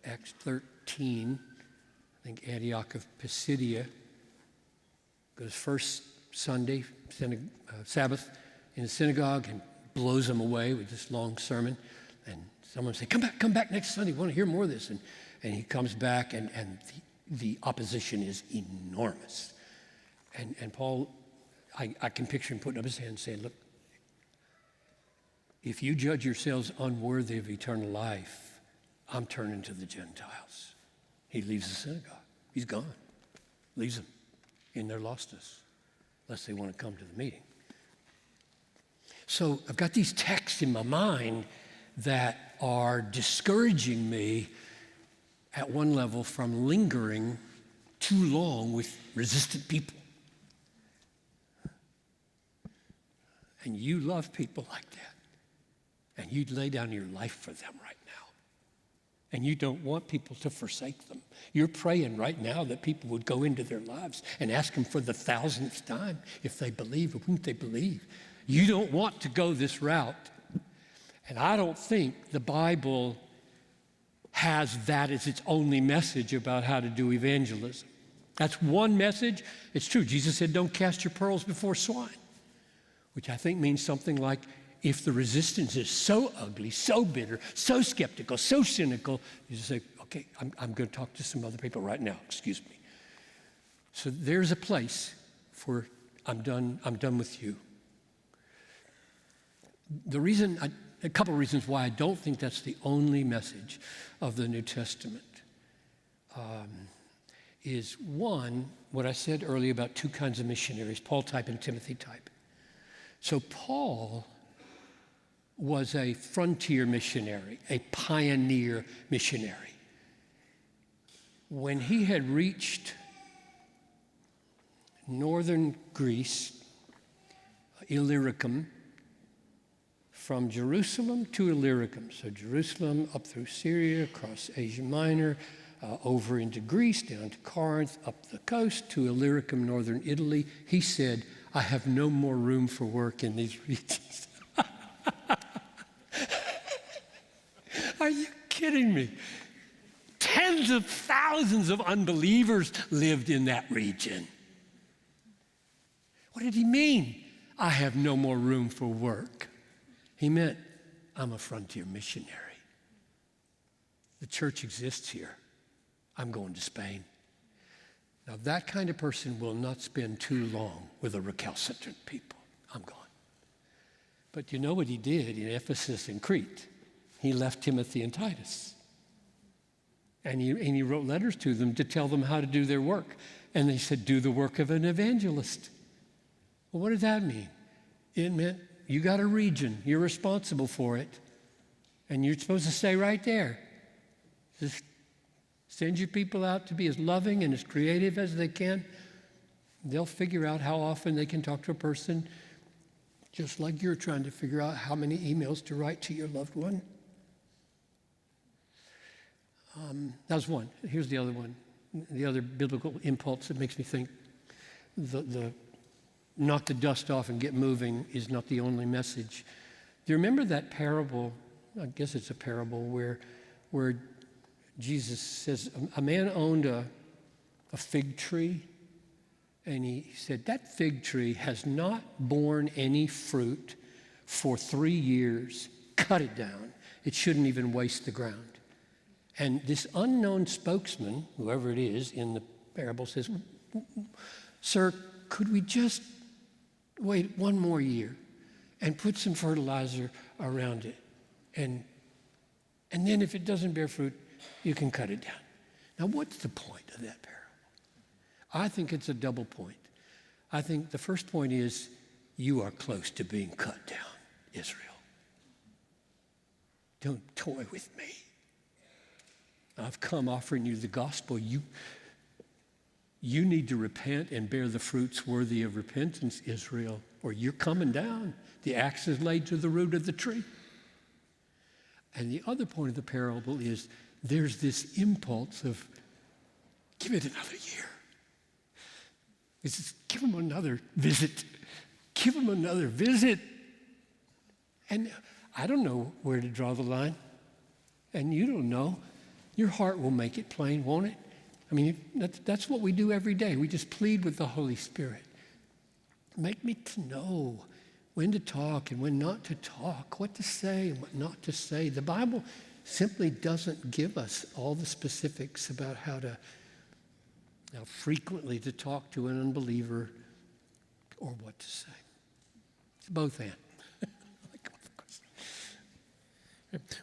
Acts 13, I think Antioch of Pisidia, goes first Sunday, Sabbath, in the synagogue and blows them away with this long sermon. And someone say, come back next Sunday, we want to hear more of this. And he comes back, and the opposition is enormous. And Paul, I can picture him putting up his hand and saying, look, if you judge yourselves unworthy of eternal life, I'm turning to the Gentiles. He leaves the synagogue. He's gone. Leaves them in their lostness, unless they want to come to the meeting. So I've got these texts in my mind that are discouraging me at one level from lingering too long with resistant people. And you love people like that. And you'd lay down your life for them right now. And you don't want people to forsake them. You're praying right now that people would go into their lives and ask them for the 1,000th time if they believe or wouldn't they believe. You don't want to go this route. And I don't think the Bible has that as its only message about how to do evangelism. That's one message. It's true. Jesus said, don't cast your pearls before swine, which I think means something like, if the resistance is so ugly, so bitter, so skeptical, so cynical, you just say, okay, I'm going to talk to some other people right now, excuse me. So there's a place for I'm done with you. A couple of reasons why I don't think that's the only message of the New Testament is one, what I said earlier about two kinds of missionaries, Paul type and Timothy type. So Paul was a frontier missionary, a pioneer missionary. When he had reached northern Greece, Illyricum, from Jerusalem to Illyricum, so Jerusalem up through Syria, across Asia Minor, over into Greece, down to Corinth, up the coast to Illyricum, northern Italy, he said, I have no more room for work in these regions. Are you kidding me? Tens of thousands of unbelievers lived in that region. What did he mean? I have no more room for work. He meant, I'm a frontier missionary. The church exists here. I'm going to Spain. Now, that kind of person will not spend too long with a recalcitrant people. I'm gone. But you know what he did in Ephesus and Crete? He left Timothy and Titus. And he wrote letters to them to tell them how to do their work. And they said, do the work of an evangelist. Well, what did that mean? It meant you got a region. You're responsible for it. And you're supposed to stay right there. Just send your people out to be as loving and as creative as they can. They'll figure out how often they can talk to a person, just like you're trying to figure out how many emails to write to your loved one. That was one. Here's the other one. The other biblical impulse that makes me think the knock the dust off and get moving is not the only message. Do you remember that parable? I guess it's a parable where Jesus says a man owned a fig tree, and he said, that fig tree has not borne any fruit for 3 years. Cut it down. It shouldn't even waste the ground. And this unknown spokesman, whoever it is in the parable, says, sir, could we just Wait one more year and put some fertilizer around it. And then if it doesn't bear fruit, you can cut it down. Now, what's the point of that parable? I think it's a double point. I think the first point is you are close to being cut down, Israel. Don't toy with me. I've come offering you the gospel. You need to repent and bear the fruits worthy of repentance, Israel, or you're coming down. The axe is laid to the root of the tree. And the other point of the parable is there's this impulse of give it another year. It's just, give them another visit. Give them another visit. And I don't know where to draw the line. And you don't know. Your heart will make it plain, won't it? I mean, that's what we do every day. We just plead with the Holy Spirit. Make me to know when to talk and when not to talk, what to say and what not to say. The Bible simply doesn't give us all the specifics about how frequently to talk to an unbeliever or what to say. It's both and.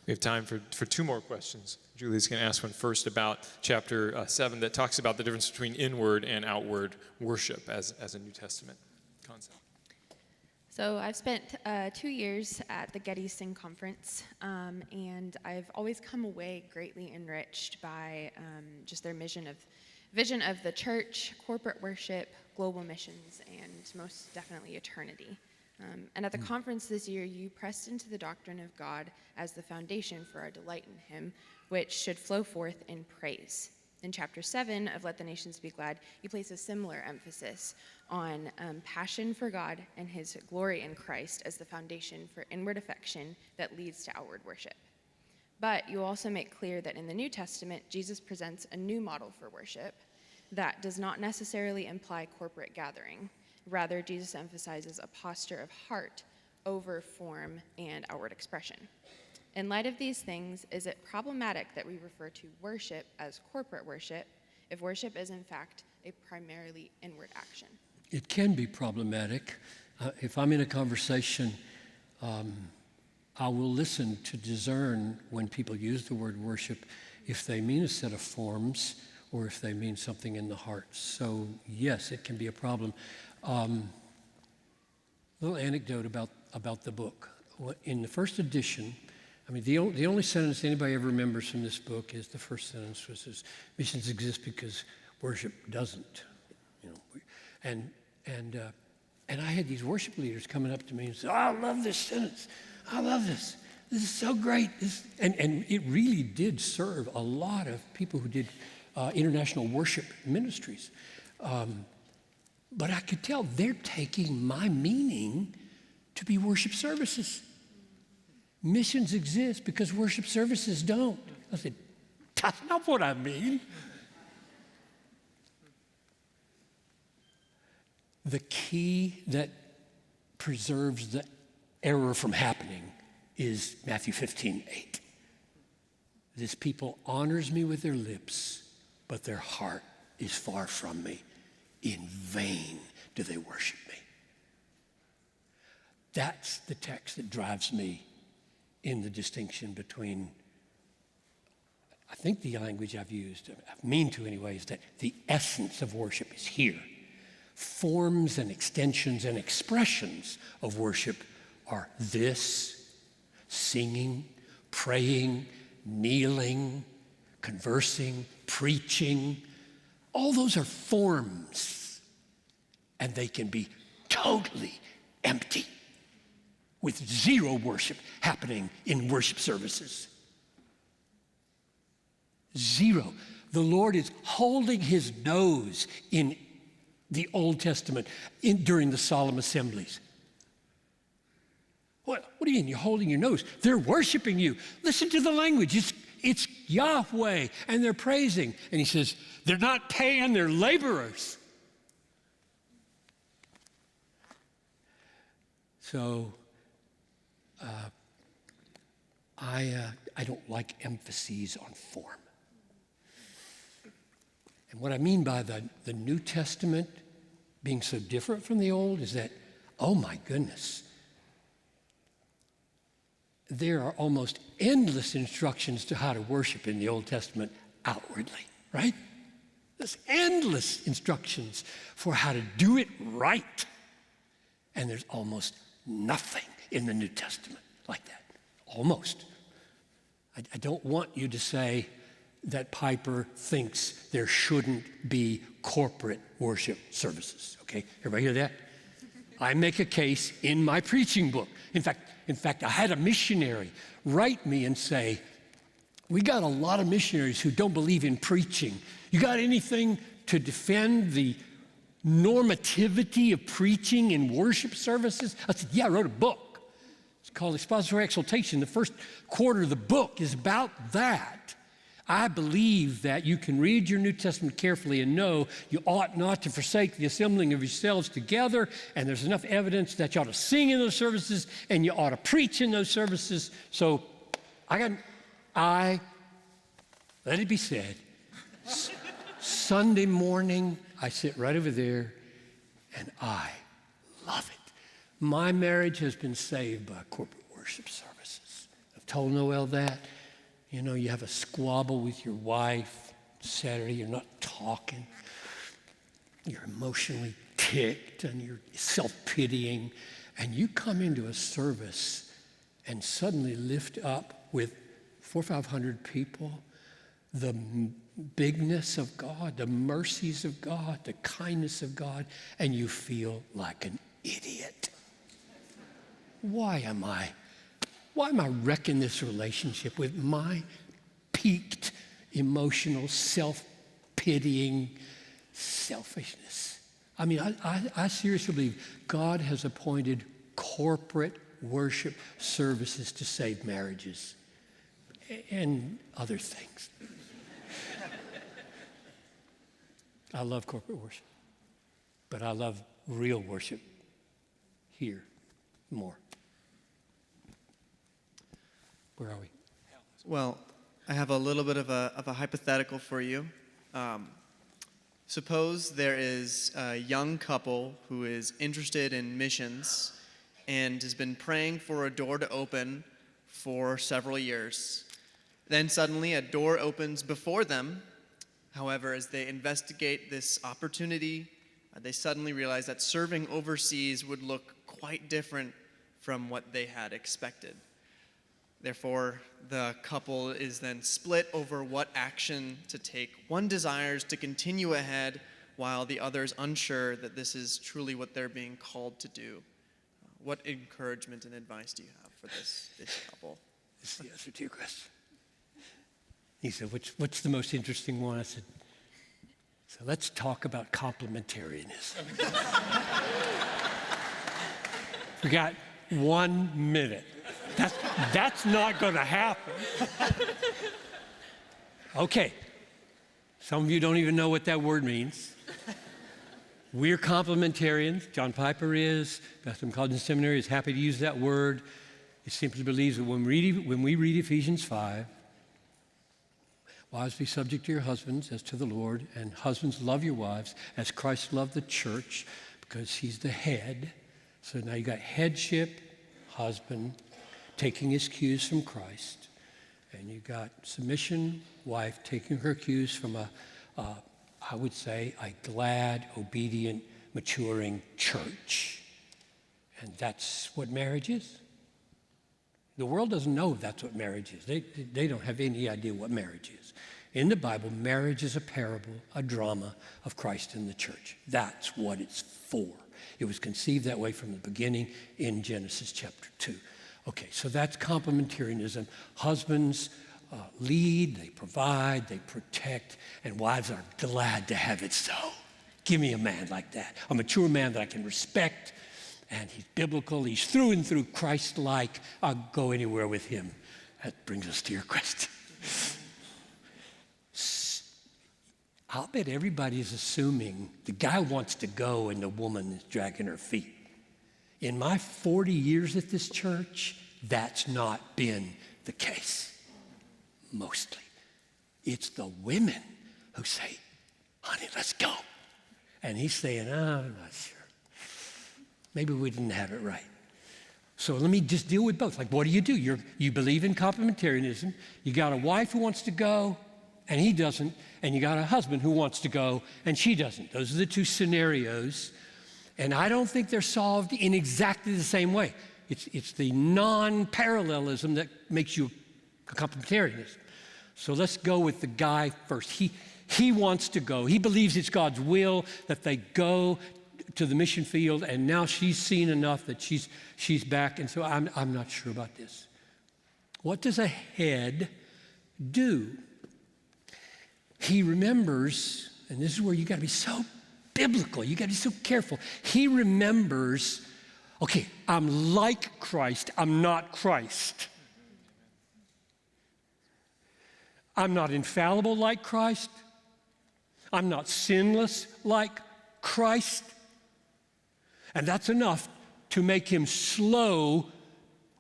We have time for two more questions. Julie's going to ask one first about chapter 7 that talks about the difference between inward and outward worship as a New Testament concept. So I've spent 2 years at the Getty Sing Conference, and I've always come away greatly enriched by just their vision of the church, corporate worship, global missions, and most definitely eternity. And at the conference this year, you pressed into the doctrine of God as the foundation for our delight in Him, which should flow forth in praise. In chapter 7 of Let the Nations Be Glad, you place a similar emphasis on passion for God and His glory in Christ as the foundation for inward affection that leads to outward worship. But you also make clear that in the New Testament, Jesus presents a new model for worship that does not necessarily imply corporate gathering. Rather, Jesus emphasizes a posture of heart over form and outward expression. In light of these things, is it problematic that we refer to worship as corporate worship if worship is in fact a primarily inward action? It can be problematic. If I'm in a conversation, I will listen to discern when people use the word worship, if they mean a set of forms or if they mean something in the heart. So yes, it can be a problem. Little anecdote about the book. In the first edition, I mean, the only sentence anybody ever remembers from this book is the first sentence, which is, missions exist because worship doesn't. You know, and I had these worship leaders coming up to me and say, "Oh, I love this sentence. I love this. This is so great." And it really did serve a lot of people who did international worship ministries. But I could tell they're taking my meaning to be worship services. Missions exist because worship services don't. I said, that's not what I mean. The key that preserves the error from happening is Matthew 15:8. This people honors me with their lips, but their heart is far from me. In vain do they worship me. That's the text that drives me in the distinction between, I think the language I've used, I mean to anyway, is that the essence of worship is here. Forms and extensions and expressions of worship are this, singing, praying, kneeling, conversing, preaching. All those are forms, and they can be totally empty with zero worship happening in worship services. Zero. The Lord is holding His nose in the Old Testament during the solemn assemblies. What do you mean you're holding your nose? They're worshiping you. Listen to the language. It's Yahweh, and they're praising. And He says, they're not paying their laborers. So I don't like emphases on form. And what I mean by the New Testament being so different from the Old is that oh my goodness, there are almost endless instructions to how to worship in the Old Testament outwardly, right? There's endless instructions for how to do it right. And there's almost nothing in the New Testament like that. Almost. I don't want you to say that Piper thinks there shouldn't be corporate worship services, okay? Everybody hear that? I make a case in my preaching book. In fact, I had a missionary write me and say, we got a lot of missionaries who don't believe in preaching. You got anything to defend the normativity of preaching in worship services? I said, yeah, I wrote a book. It's called Expository Exaltation. The first quarter of the book is about that. I believe that you can read your New Testament carefully and know you ought not to forsake the assembling of yourselves together, and there's enough evidence that you ought to sing in those services and you ought to preach in those services. So let it be said, Sunday morning, I sit right over there and I love it. My marriage has been saved by corporate worship services. I've told Noel that. You know, you have a squabble with your wife Saturday, you're not talking. You're emotionally ticked and you're self-pitying. And you come into a service and suddenly lift up with 400 or 500 people the bigness of God, the mercies of God, the kindness of God, and you feel like an idiot. Why am I wrecking this relationship with my peaked, emotional, self-pitying selfishness? I mean, I seriously believe God has appointed corporate worship services to save marriages and other things. I love corporate worship, but I love real worship here more. Where are we? Well, I have a little bit of a hypothetical for you. Suppose there is a young couple who is interested in missions and has been praying for a door to open for several years. Then suddenly a door opens before them. However, as they investigate this opportunity, they suddenly realize that serving overseas would look quite different from what they had expected. Therefore, the couple is then split over what action to take. One desires to continue ahead, while the other is unsure that this is truly what they're being called to do. What encouragement and advice do you have for this couple? This is the answer to your question. He said, what's the most interesting one? I said, so let's talk about complementarianism. We got 1 minute. That's not going to happen. Okay. Some of you don't even know what that word means. We're complementarians. John Piper is. Bethlehem College and Seminary is happy to use that word. It simply believes that when we read Ephesians 5, wives, be subject to your husbands as to the Lord, and husbands, love your wives as Christ loved the church, because he's the head. So now you got headship, husband, taking his cues from Christ, and you got submission, wife, taking her cues from I would say, a glad, obedient, maturing church. And that's what marriage is. The world doesn't know that's what marriage is. They don't have any idea what marriage is. In the Bible, marriage is a parable, a drama of Christ and the church. That's what it's for. It was conceived that way from the beginning in Genesis chapter 2. Okay, so that's complementarianism. Husbands lead, they provide, they protect, and wives are glad to have it so. Give me a man like that, a mature man that I can respect, and he's biblical, he's through and through Christ-like. I'll go anywhere with him. That brings us to your question. I'll bet everybody's assuming the guy wants to go and the woman is dragging her feet. In my 40 years at this church, that's not been the case. Mostly. It's the women who say, honey, let's go. And he's saying, oh, I'm not sure. Maybe we didn't have it right. So let me just deal with both. Like, what do? You believe in complementarianism. You got a wife who wants to go, and he doesn't. And you got a husband who wants to go, and she doesn't. Those are the two scenarios. And I don't think they're solved in exactly the same way. It's the non-parallelism that makes you a complementarianist. So let's go with the guy first. He wants to go. He believes it's God's will that they go to the mission field, and now she's seen enough that she's back, and so I'm not sure about this. What does a head do? He remembers, and this is where you got to be so biblical, you got to be so careful. He remembers, okay, I'm like Christ, I'm not Christ. I'm not infallible like Christ. I'm not sinless like Christ. And that's enough to make him slow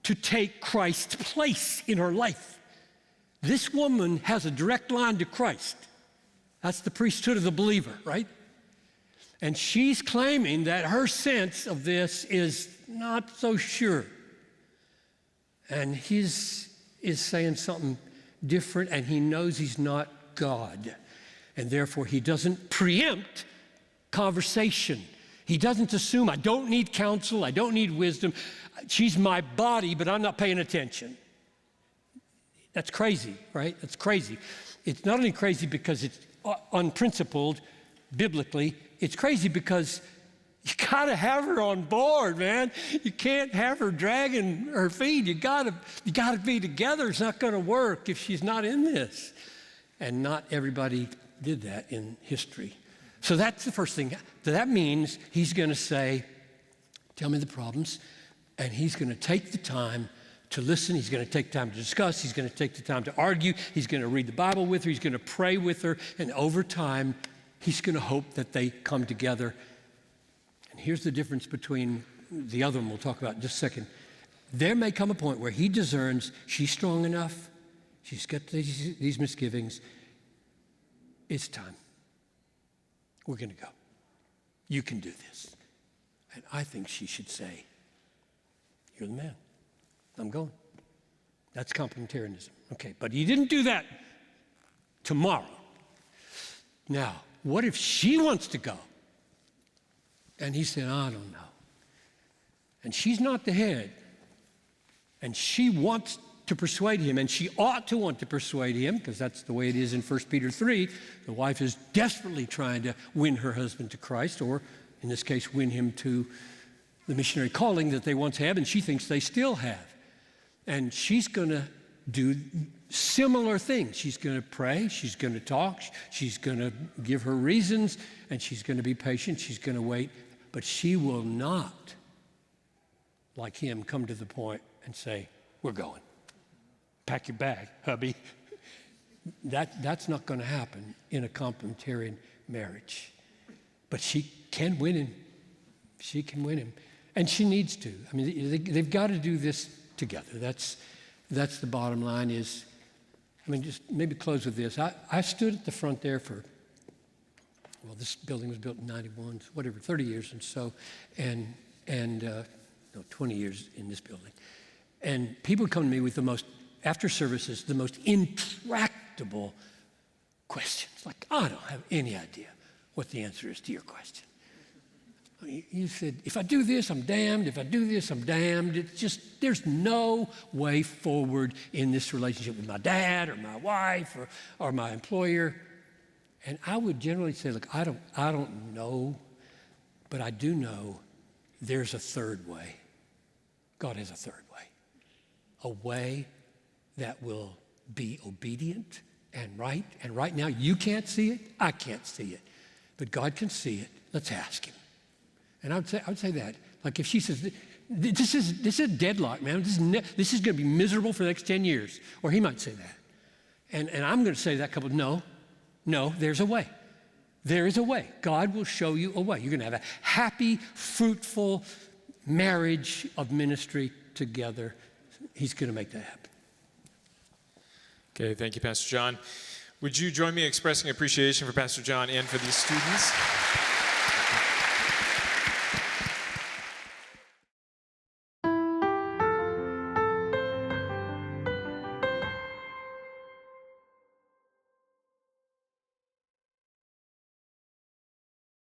to take Christ's place in her life. This woman has a direct line to Christ. That's the priesthood of the believer, right? And she's claiming that her sense of this is not so sure. And his is saying something different, and he knows he's not God. And therefore, he doesn't preempt conversation. He doesn't assume, I don't need counsel, I don't need wisdom. She's my body, but I'm not paying attention. That's crazy, right? That's crazy. It's not only crazy because it's unprincipled biblically, it's crazy because you gotta have her on board, man. You can't have her dragging her feet. You gotta be together. It's not gonna work if she's not in this. And not everybody did that in history. So that's the first thing. That means he's gonna say, tell me the problems, and he's gonna take the time to listen. He's gonna take time to discuss. He's gonna take the time to argue. He's gonna read the Bible with her. He's gonna pray with her. And over time, he's gonna hope that they come together. And here's the difference between the other one we'll talk about in just a second. There may come a point where he discerns she's strong enough. She's got these misgivings. It's time. We're gonna go. You can do this. And I think she should say, you're the man. I'm going. That's complementarianism. Okay, but he didn't do that tomorrow. Now, what if she wants to go? And he said, I don't know. And she's not the head. And she wants to persuade him, and she ought to want to persuade him, because that's the way it is in 1 Peter 3. The wife is desperately trying to win her husband to Christ, or in this case, win him to the missionary calling that they once had, and she thinks they still have. And she's going to do similar things. She's going to pray, she's going to talk, she's going to give her reasons, and she's going to be patient, she's going to wait. But she will not, like him, come to the point and say, we're going. Pack your bag, hubby. That's not going to happen in a complementarian marriage. But she can win him. She can win him. And she needs to. I mean, they've got to do this together. That's the bottom line is, I mean, just maybe close with this. I stood at the front there for, well, this building was built in 91, whatever, 30 years and so, and 20 years in this building. And people would come to me with after services, the most intractable questions. Like, I don't have any idea what the answer is to your question. You said, if I do this, I'm damned. If I do this, I'm damned. It's just, there's no way forward in this relationship with my dad or my wife or my employer. And I would generally say, look, I don't know, but I do know there's a third way. God has a third way. A way that will be obedient and right. And right now, you can't see it, I can't see it. But God can see it. Let's ask him. And I would say that. Like if she says, this is a deadlock, man. This is going to be miserable for the next 10 years. Or he might say that. And I'm going to say to that couple, no, there's a way. There is a way. God will show you a way. You're going to have a happy, fruitful marriage of ministry together. He's going to make that happen. Okay, thank you, Pastor John. Would you join me in expressing appreciation for Pastor John and for these students?